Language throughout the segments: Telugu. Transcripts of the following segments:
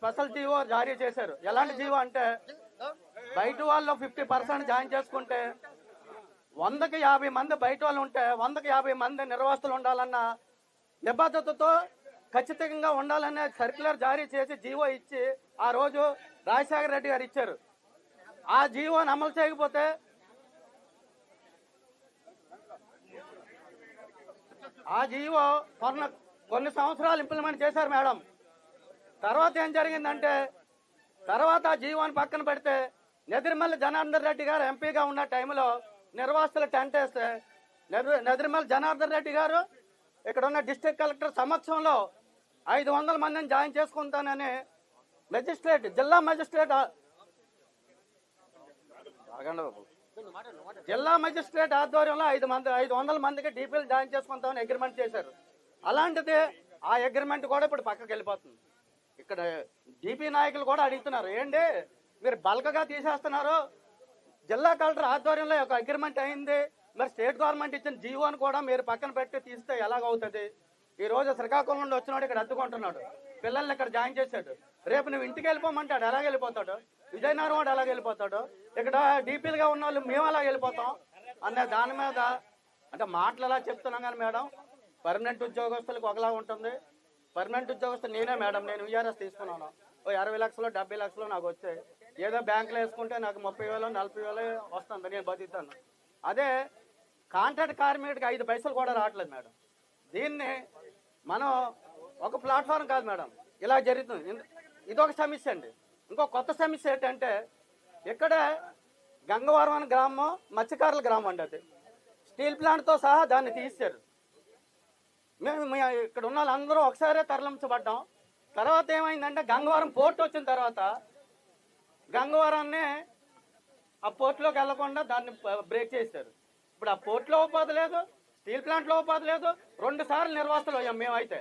స్పెషల్ జీవో జారీ చేశారు. ఎలాంటి జీవో అంటే బయట వాళ్ళు 50% జాయిన్ చేసుకుంటే 100కి 50 మంది బయట వాళ్ళు ఉంటే 100కి 50 మంది నిర్వాసితులు ఉండాలన్న నిబద్ధతతో ఖచ్చితంగా ఉండాలనే సర్క్యులర్ జారీ చేసి జీవో ఇచ్చి ఆ రోజు రాజశేఖర రెడ్డి గారు ఇచ్చారు. ఆ జీవోని అమలు చేయకపోతే ఆ జీవో కొన్ని సంవత్సరాలు ఇంప్లిమెంట్ చేశారు మేడం. తర్వాత ఏం జరిగిందంటే తర్వాత ఆ జీవోని పక్కన పెడితే నెదిరిమల్లి జనార్దన్ రెడ్డి గారు ఎంపీగా ఉన్న టైంలో నిర్వాసితులు టెంట్ వేస్తే నెదిరిమల్లి జనార్దన్ రెడ్డి గారు ఇక్కడ ఉన్న డిస్ట్రిక్ట్ కలెక్టర్ సమక్షంలో 500 మందిని జాయిన్ చేసుకుంటానని జిల్లా మెజిస్ట్రేట్ ఆధ్వర్యంలో 500 మందికి డీపీలు జాయిన్ చేసుకుంటామని అగ్రిమెంట్ చేశారు. అలాంటిది ఆ అగ్రిమెంట్ కూడా ఇప్పుడు పక్కకి వెళ్ళిపోతుంది. ఇక్కడ డీపీ నాయకులు కూడా అడుగుతున్నారు, ఏంటి మీరు బల్క్గా తీసేస్తున్నారు, జిల్లా కలెక్టర్ ఆధ్వర్యంలో ఒక అగ్రిమెంట్ అయింది, మరి స్టేట్ గవర్నమెంట్ ఇచ్చిన జీవోని కూడా మీరు పక్కన పెట్టి తీస్తే ఎలాగవుతుంది? ఈ రోజు శ్రీకాకుళం నుండి వచ్చినాడు, ఇక్కడ అద్దుకుంటున్నాడు, పిల్లల్ని ఇక్కడ జాయిన్ చేశాడు, రేపు నువ్వు ఇంటికి వెళ్ళిపోమంటాడు, ఎలాగ వెళ్ళిపోతాడు? విజయనగరం వాడు ఎలాగ వెళ్ళిపోతాడు? ఇక్కడ డీపీలుగా ఉన్న వాళ్ళు మేము ఎలా వెళ్ళిపోతాం అనే దాని మీద అంటే మాటలు ఎలా చెప్తున్నాం కానీ మేడం, పర్మనెంట్ ఉద్యోగస్తులకు ఒకలా ఉంటుంది. పర్మనెంట్ ఉద్యోగస్తులు నేనే మేడం, నేను విఆర్ఎస్ తీసుకున్నాను, ఓ 60 లక్షలు 70 లక్షలు నాకు వచ్చాయి. ఏదో బ్యాంకులో వేసుకుంటే నాకు 30,000 40,000 వస్తుంది, నేను బతుకుతాను. అదే కాంట్రాక్ట్ కార్మికుడికి 5 పైసలు కూడా రావట్లేదు మేడం. దీన్ని మనం ఒక ప్లాట్ఫామ్ కాదు మేడం, ఇలా జరుగుతుంది. ఇదొక సమస్య అండి. ఇంకో కొత్త సమస్య ఏంటంటే ఇక్కడ గంగవరం అనే గ్రామం మత్స్యకారుల గ్రామం అండి, అది స్టీల్ ప్లాంట్తో సహా దాన్ని తీశారు. మేము ఇక్కడ ఉన్న వాళ్ళందరూ ఒకసారే తరలించబడ్డాం. తర్వాత ఏమైందంటే గంగవరం పోర్ట్ వచ్చిన తర్వాత గంగవరాన్ని ఆ పోర్టులోకి వెళ్లకుండా దాన్ని బ్రేక్ చేశారు. ఇప్పుడు ఆ పోర్టులో ఉపాధి లేదు, స్టీల్ ప్లాంట్లో ఉపాధి లేదు. 2 సార్లు నిర్వాసితులు అయ్యాం మేమైతే.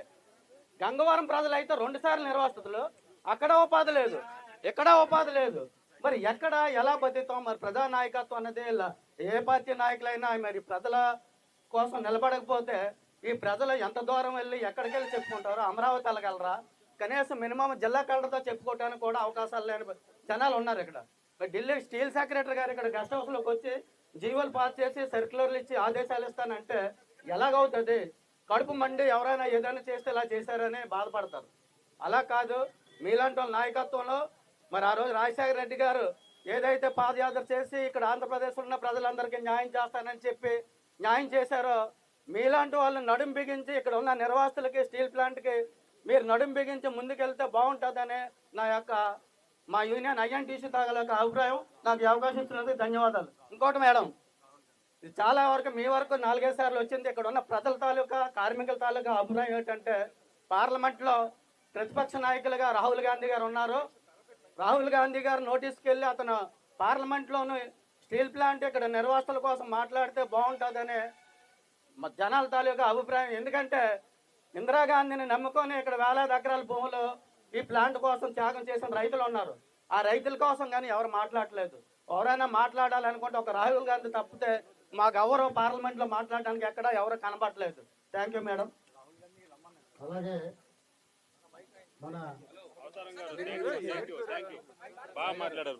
గంగవరం ప్రజలు అయితే 2 సార్లు నిర్వాసితులు, అక్కడ ఉపాధి లేదు, ఎక్కడ ఉపాధి లేదు. మరి ఎక్కడ ఎలా బతుకుతాం? మరి ప్రజా నాయకత్వం అనేది ఏ పార్టీ నాయకులైనా మరి ప్రజల కోసం నిలబడకపోతే ఈ ప్రజలు ఎంత దూరం వెళ్ళి ఎక్కడికి వెళ్ళి చెప్పుకుంటారో? అమరావతి వెళ్ళగలరా? కనీసం మినిమం జిల్లా కలెక్టర్తో చెప్పుకోవడానికి కూడా అవకాశాలు లేని జనాలు ఉన్నారు ఇక్కడ. ఢిల్లీ స్టీల్ సెక్రటరీ గారు ఇక్కడ గెస్ట్ హౌస్లోకి వచ్చి జీవోలు పాస్ చేసి సర్క్యులర్లు ఇచ్చి ఆదేశాలు ఇస్తానంటే ఎలాగవుతుంది? కడుపు మండి ఎవరైనా ఏదైనా చేస్తే ఇలా చేశారని బాధపడతారు. అలా కాదు, మీలాంటి వాళ్ళ నాయకత్వంలో మరి ఆ రోజు రాజశేఖర రెడ్డి గారు ఏదైతే పాదయాత్ర చేసి ఇక్కడ ఆంధ్రప్రదేశ్లో ఉన్న ప్రజలందరికీ న్యాయం చేస్తానని చెప్పి న్యాయం చేశారో, మీలాంటి వాళ్ళు నడుం బిగించి ఇక్కడ ఉన్న నిర్వాసితులకి స్టీల్ ప్లాంట్కి మీరు నడుం బిగించి ముందుకెళ్తే బాగుంటుందని మా యూనియన్ ఐఎన్టీసీ తాగలేక అభిప్రాయం. నాకు ఈ అవకాశం ఇచ్చినందుకు ధన్యవాదాలు. ఇంకోటి మేడం, ఇది చాలా వరకు మీ వరకు 4-5 సార్లు వచ్చింది. ఇక్కడ ఉన్న ప్రజల తాలూకా కార్మికుల తాలూకా అభిప్రాయం ఏంటంటే పార్లమెంట్లో ప్రతిపక్ష నాయకులుగా రాహుల్ గాంధీ గారు ఉన్నారు. రాహుల్ గాంధీ గారు నోటీస్కి వెళ్ళి అతను పార్లమెంట్లోని స్టీల్ ప్లాంట్ ఇక్కడ నిర్వాసితుల కోసం మాట్లాడితే బాగుంటుందని జనాల తాలూకా అభిప్రాయం. ఎందుకంటే ఇందిరాగాంధీని నమ్ముకొని ఇక్కడ వేలాది ఎకరాల భూములు ఈ ప్లాంట్ కోసం త్యాగం చేసిన రైతులు ఉన్నారు. ఆ రైతుల కోసం కానీ ఎవరు మాట్లాడలేదు. ఎవరైనా మాట్లాడాలనుకుంటే ఒక రాహుల్ గాంధీ తప్పితే మాకు ఎవరు పార్లమెంట్లో మాట్లాడడానికి ఎక్కడ ఎవరు కనబడలేదు. Thank you madam. అలాగే మన వైఎస్ఆర్ మాట్లాడారు.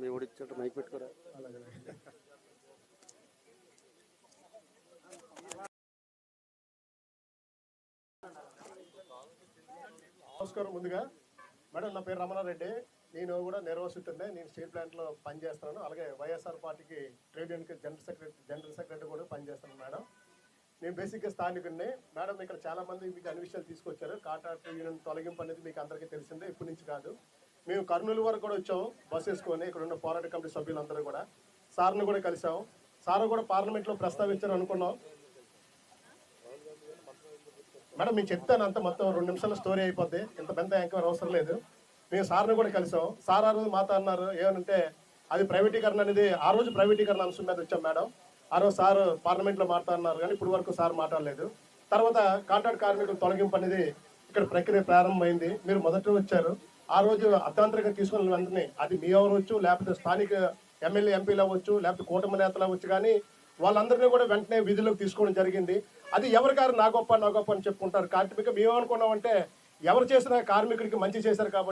మీ ఊడిచ్చాడు మైక్ పెట్టుకోరా. నమస్కారం. ముందుగా మేడం, నా పేరు రమణారెడ్డి, నేను కూడా నిర్వాసితున్నే. నేను స్టీల్ ప్లాంట్లో పనిచేస్తున్నాను. అలాగే వైఎస్ఆర్ పార్టీకి ట్రేడ్ యూనియన్కి జనరల్ సెక్రటరీ కూడా పనిచేస్తున్నాను మేడం. నేను బేసిక్గా స్థానికుడిని మేడం. ఇక్కడ చాలామంది మీకు అన్ని విషయాలు తీసుకొచ్చారు. కాంట్రాక్ట్ యూనియన్ తొలగింపు అనేది మీకు అందరికీ తెలిసిందే, ఇప్పటి నుంచి కాదు. మేము కర్నూలు వరకు కూడా వచ్చాము బస్సు వేసుకొని. ఇక్కడ ఉన్న పోరాట కమిటీ సభ్యులందరూ కూడా సార్ని కూడా కలిసాము. సార్ కూడా పార్లమెంట్లో ప్రస్తావించారు అనుకున్నాం మేడం. మేము చెప్తాను అంత మొత్తం 2 నిమిషాల స్టోరీ అయిపోద్ది, ఇంత పెద్ద యాంకర్ అవసరం లేదు. మేము సార్ని కూడా కలిసాం. సార్ ఆ రోజు మాతో అన్నారు ఏమనంటే, అది ప్రైవేటీకరణ అనేది ఆ రోజు ప్రైవేటీకరణ అంశం మీద వచ్చాం మేడం. ఆ రోజు సార్ పార్లమెంట్లో మాట్లాడినారు కానీ ఇప్పుడు వరకు సార్ మాట్లాడలేదు. తర్వాత కాంట్రాక్ట్ కార్మికుల తొలగింపు అనేది ఇక్కడ ప్రక్రియ ప్రారంభమైంది. మీరు మొదట వచ్చారు. ఆ రోజు అర్ధాంతరంగా తీసుకున్న వెంటనే అది మీ అవ్వచ్చు, లేకపోతే స్థానిక ఎమ్మెల్యే ఎంపీలు అవ్వచ్చు, లేకపోతే కూటమి నేతలు అవ్వచ్చు, కానీ వాళ్ళందరినీ కూడా వెంటనే విధులకు తీసుకోవడం జరిగింది. అది ఎవరికారు నా గొప్ప అని చెప్పుకుంటారు. కార్మిక మేమేమనుకున్నామంటే ఎవరు చేసిన కార్మికుడికి మంచి చేశారు కాబట్టి